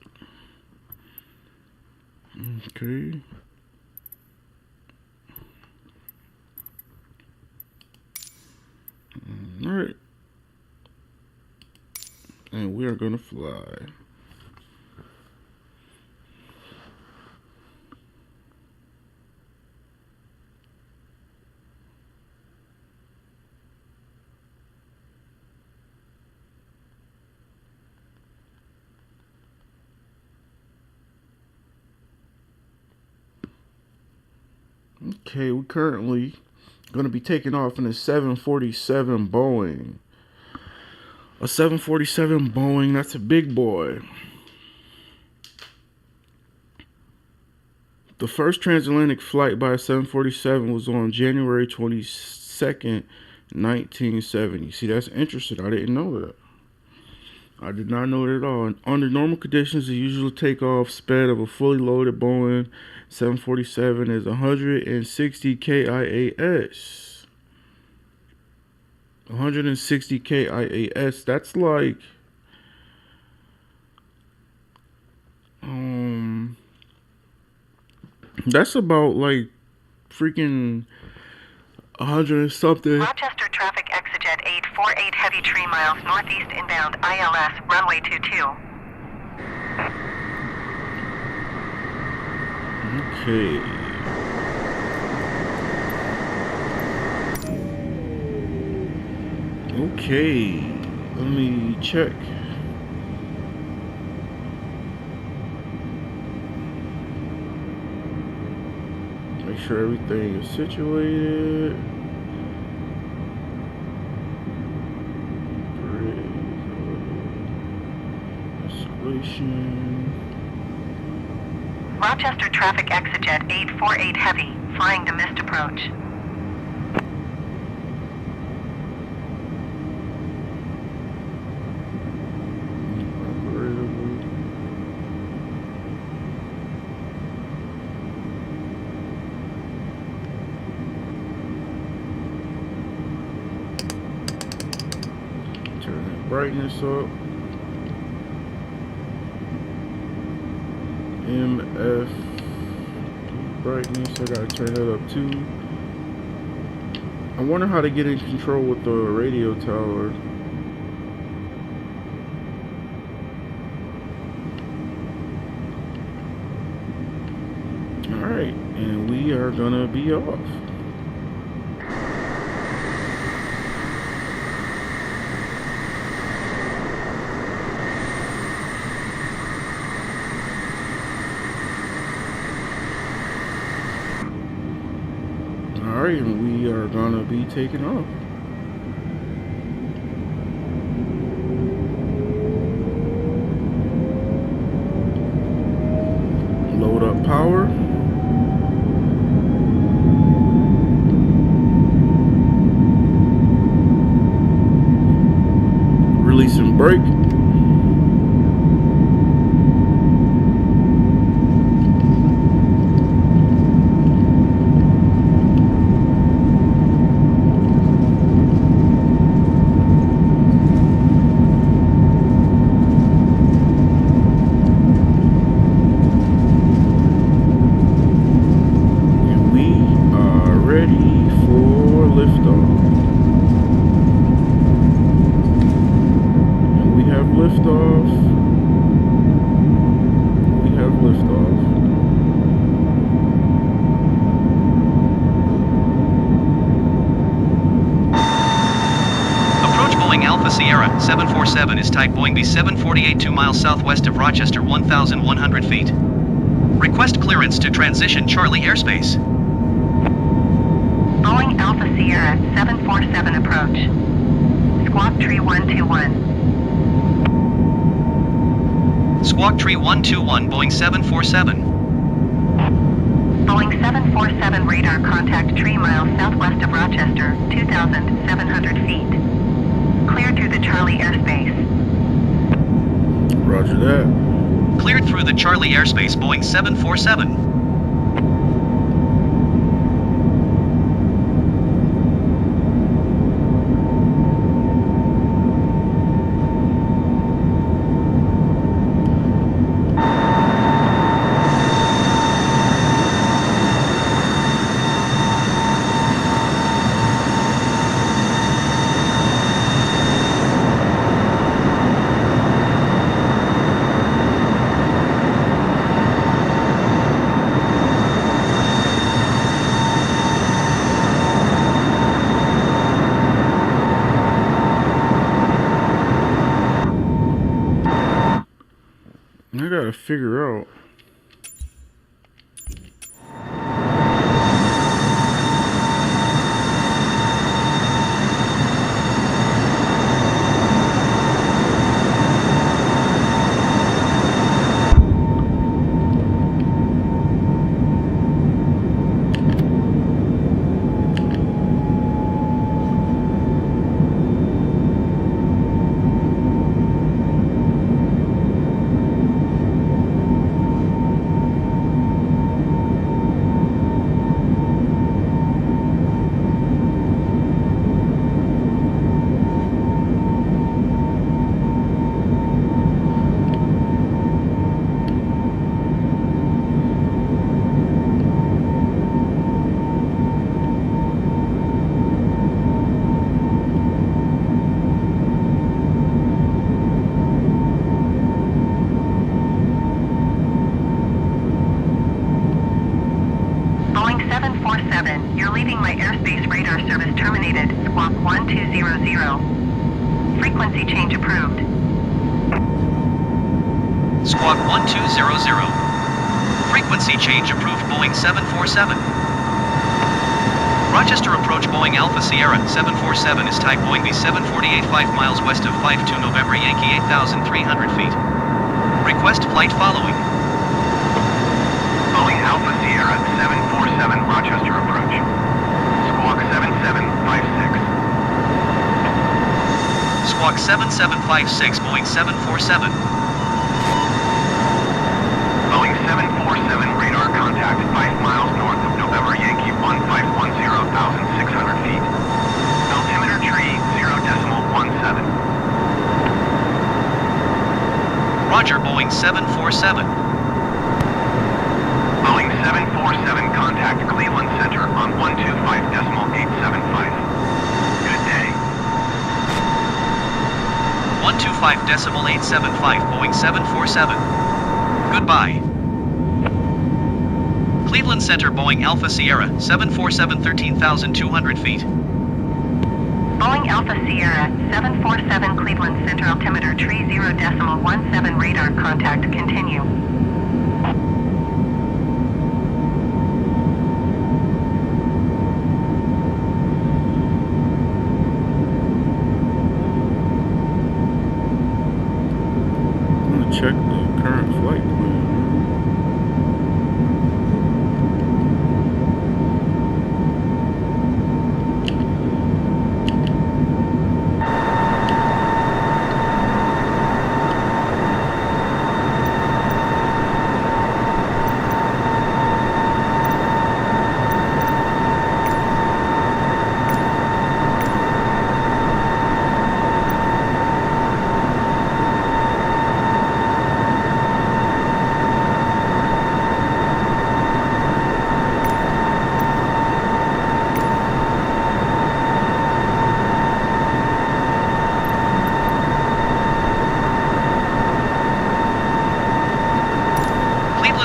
Okay. All right. And we are going to fly. Okay, we currently going to be taking off in a 747 Boeing. A 747 Boeing, that's a big boy. The first transatlantic flight by a 747 was on January 22nd, 1970. See, that's interesting. I didn't know that. I did not know it at all. Under normal conditions, the usual takeoff speed of a fully loaded Boeing 747 is 160 KIAS. 160 KIAS. That's like Um, that's about like freaking 100 and something. Rochester traffic exit 848 heavy 3 miles northeast inbound ILS runway 22. Okay. Okay. Let me check. Make sure everything is situated. Escalation. Rochester traffic exit 848 heavy, flying the missed approach. Turn that brightness up. MF brightness, I gotta turn that up too. I wonder how to get in control with the radio tower. Alright, and we are gonna be off. Alright, and we are gonna be taking off. Load up power. Releasing brake. Alpha Sierra 747 is type Boeing B748 2 miles southwest of Rochester 1,100 feet. Request clearance to transition Charlie airspace. Boeing Alpha Sierra 747 approach. Squawk Tree 121. Squawk Tree 121 Boeing 747. Boeing 747 radar contact 3 miles southwest of Rochester, 2,700 feet. Cleared through the Charlie airspace. Roger that. Cleared through the Charlie airspace, Boeing 747. I gotta figure out. 747, you're leaving my airspace radar service terminated. Squawk 1200. Frequency change approved. Squawk 1200. Frequency change approved Boeing 747. Rochester approach Boeing Alpha Sierra 747 is type Boeing B748 5 miles west of 52 November Yankee 8,300 feet. Request flight following. Boeing Alpha Sierra 747 Rochester approach. Squawk 7756. Squawk 7756 Boeing 747. Boeing 747 radar contact 5 miles north of November Yankee 1510,600 feet. Altimeter tree 0.17. Roger Boeing 747. Boeing 747 contact Cleveland Center on 125.875. Good day. 125.875 Boeing 747. Goodbye. Cleveland Center Boeing Alpha Sierra 747 13,200 feet. Boeing Alpha Sierra 747 Cleveland Center altimeter tree 0.17 radar contact continue. I'm gonna check the current flight plan.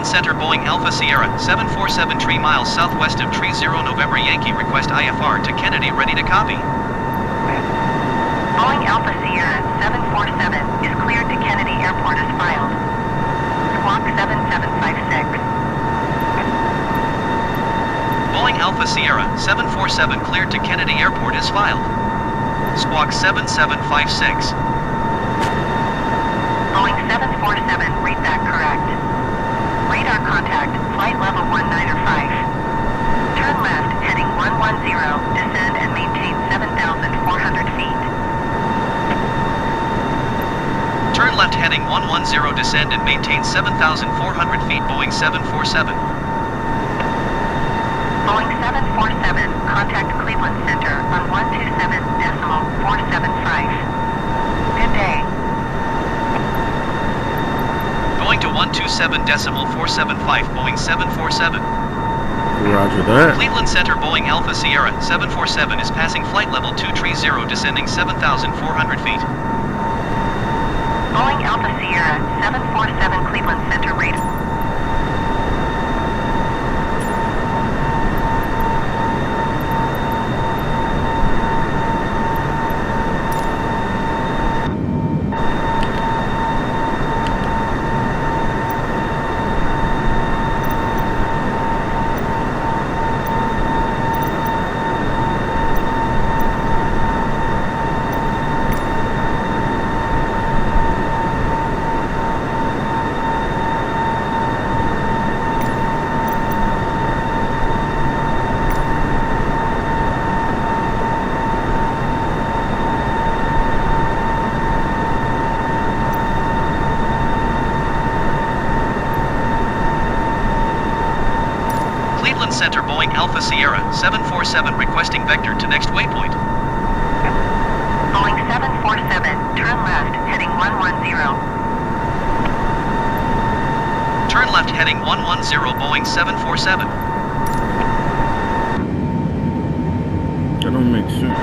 Center Boeing Alpha Sierra 747 3 miles southwest of Tree 0 November Yankee request IFR to Kennedy ready to copy. Boeing Alpha Sierra 747 is cleared to Kennedy Airport as filed. Squawk 7756. Boeing Alpha Sierra 747 cleared to Kennedy Airport as filed. Squawk 7756. Boeing 747, read that correct. Radar contact, flight level 195. Turn left, heading 110, descend and maintain 7,400 feet. Turn left heading 110, descend and maintain 7,400 feet Boeing 747. Boeing 747, contact Cleveland Center on 127.475. Good day. Going to 127.475 Boeing 747. Roger that. Cleveland Center Boeing Alpha Sierra 747 is passing flight level 230 descending 7,400 feet. Boeing Alpha Sierra 747 Cleveland Center radar. Center Boeing Alpha Sierra 747 requesting vector to next waypoint. Boeing 747, turn left, heading 110. Turn left heading 110 Boeing 747. That don't make sense.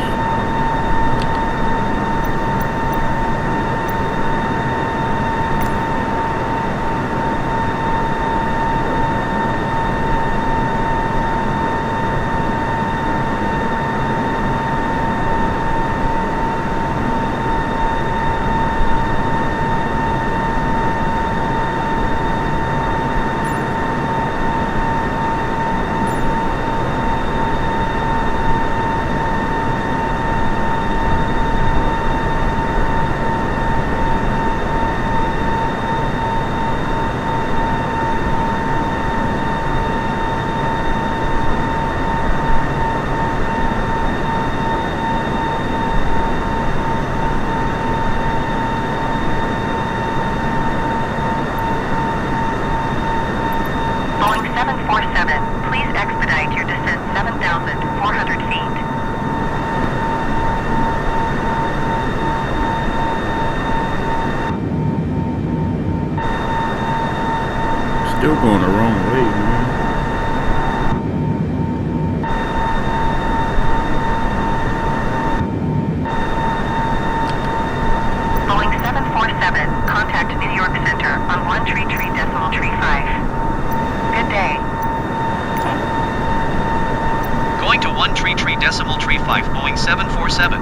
decimal tree 5 Boeing 747.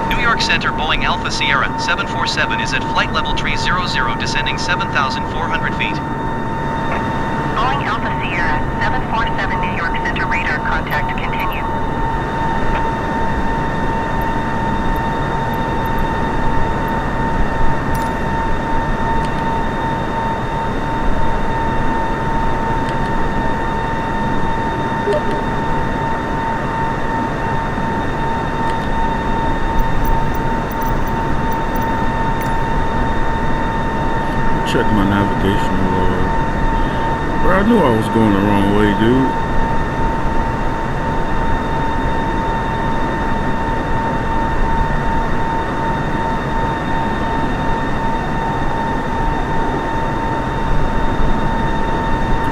New York Center Boeing Alpha Sierra 747 is at flight level tree 00 descending 7,400 feet. Boeing Alpha Sierra 747 New York Center radar contact continue. Check my navigational log. Bro, I knew I was going the wrong way, dude.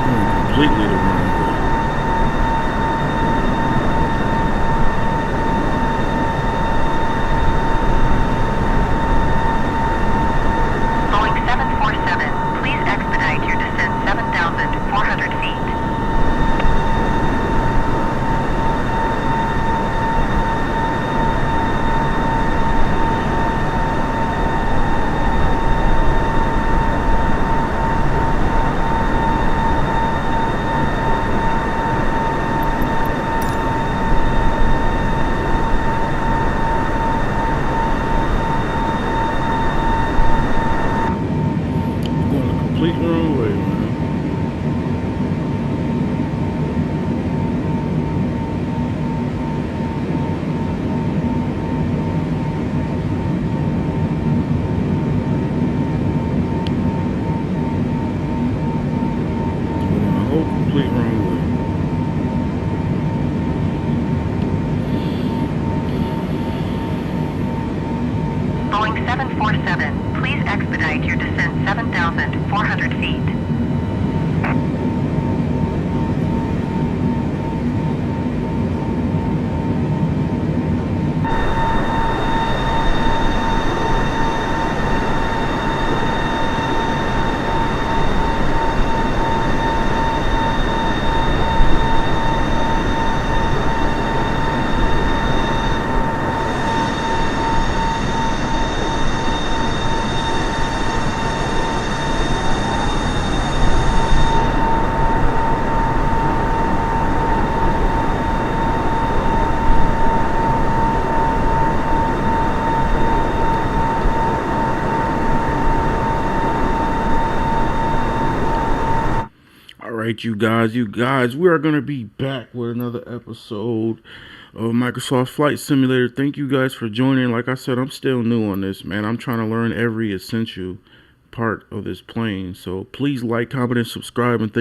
Going completely the wrong way. Boeing 747, please expedite your descent 7,400 feet. Going the complete wrong way, man. Going the whole complete wrong way. Boeing 747, please expedite your descent 7,400 feet. Alright, you guys, we are going to be back with another episode of Microsoft Flight Simulator. Thank you guys for joining. Like I said, I'm still new on this, man. I'm trying to learn every essential part of this plane. So please like, comment, and subscribe, and thank